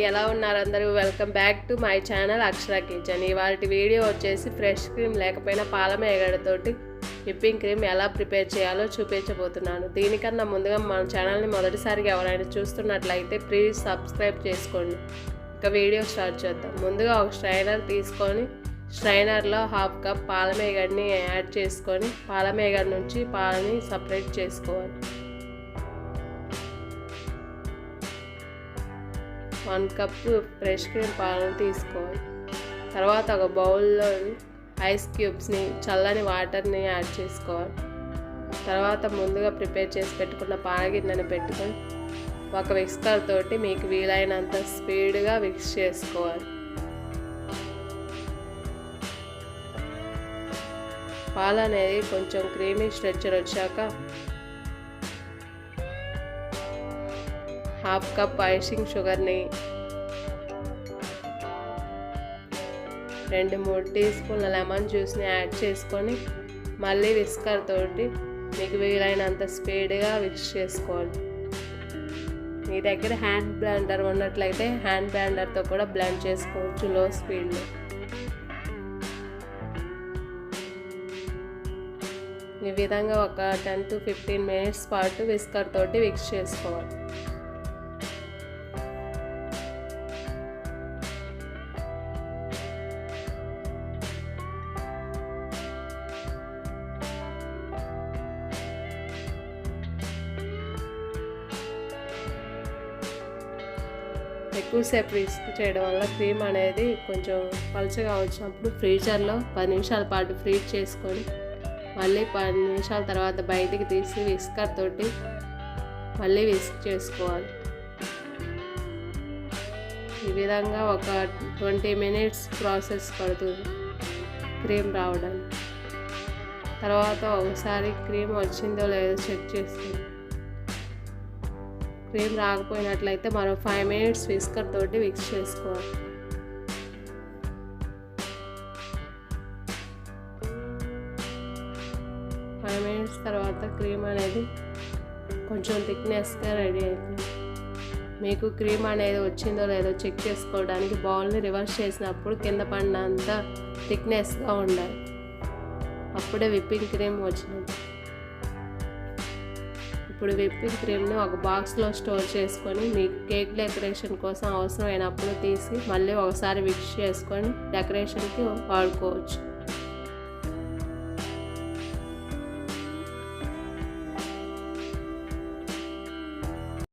ఎలా ఉన్నారు అందరూ? Welcome back to my channel Akshara kitchen. ఇవాళ వీడియో వచ్చేసి ఫ్రెష్ క్రీమ్ లేకపోయినా పాల మేగడతోటి విప్పింగ్ క్రీమ్ ఎలా ప్రిపేర్ చేయాలో చూపించబోతున్నాను. దీనికన్నా ముందుగా మన ఛానల్ని మొదటిసారిగా ఎవరైనా చూస్తున్నట్లయితే ప్లీజ్ సబ్స్క్రైబ్ చేసుకోండి. ఇక వీడియో స్టార్ట్ చేద్దాం. ముందుగా ఒక స్ట్రైనర్ తీసుకొని స్ట్రైనర్లో హాఫ్ కప్ పాల మేగడ్ని యాడ్ చేసుకొని పాల మేగడ నుంచి పాలని సపరేట్ చేసుకోవాలి. 1 కప్పు ఫ్రెష్ క్రీమ్ పాలను తీసుకోవాలి. తర్వాత ఒక బౌల్లో ఐస్ క్యూబ్స్ని చల్లని వాటర్ని యాడ్ చేసుకోవాలి. తర్వాత ముందుగా ప్రిపేర్ చేసి పెట్టుకున్న పాల గిన్నెని పెట్టుకొని ఒక విస్కర్ తోటి మీకు వీలైనంత స్పీడ్గా మిక్స్ చేసుకోవాలి. పాలు అనేది కొంచెం క్రీమీ స్ట్రక్చర్ వచ్చాక హాఫ్ కప్ ఐసింగ్ షుగర్ని 2-3 టీ స్పూన్ల లెమన్ జ్యూస్ని యాడ్ చేసుకొని మళ్ళీ విస్కర్ తోటి మీకు వీలైనంత స్పీడ్గా మిక్స్ చేసుకోవాలి. మీ దగ్గర హ్యాండ్ బ్లెండర్ ఉన్నట్లయితే హ్యాండ్ బ్లెండర్తో కూడా బ్లెండ్ చేసుకోవచ్చు లో స్పీడ్లో. ఈ విధంగా ఒక 10 to 15 మినిట్స్ పాటు విస్కర్ తోటి మిక్స్ చేసుకోవాలి. ఎక్కువసేపు విస్క్ చేయడం వల్ల క్రీమ్ అనేది కొంచెం పలుచగా వచ్చినప్పుడు ఫ్రీజర్లో 10 నిమిషాల పాటు ఫ్రీజ్ చేసుకొని మళ్ళీ 10 నిమిషాల తర్వాత బయటికి తీసి విస్కర్ తోటి మళ్ళీ విస్క్ చేసుకోవాలి. ఈ విధంగా ఒక 20 మినిట్స్ ప్రాసెస్ పడుతుంది క్రీమ్ రావడానికి. తర్వాత ఒకసారి క్రీమ్ వచ్చిందో లేదో చెక్ చేసుకుని క్రీమ్ రాకపోయినట్లయితే మరో 5 మినిట్స్ విస్కర్ తోటి మిక్స్ చేసుకోవాలి. మినిట్స్ తర్వాత క్రీమ్ అనేది కొంచెం థిక్నెస్గా రెడీ అవుతుంది. మీకు క్రీమ్ అనేది వచ్చిందో లేదో చెక్ చేసుకోవడానికి బౌల్ని రివర్స్ చేసినప్పుడు కింద పడినంత థిక్నెస్గా ఉండాలి. అప్పుడే విప్పింగ్ క్రీమ్ వచ్చినట్టు. ఇప్పుడు విప్పింగ్ క్రీమ్ని ఒక బాక్స్లో స్టోర్ చేసుకొని మీకు కేక్ డెకరేషన్ కోసం అవసరమైనప్పుడు తీసి మళ్ళీ ఒకసారి మిక్స్ చేసుకొని డెకరేషన్కి వాడుకోవచ్చు.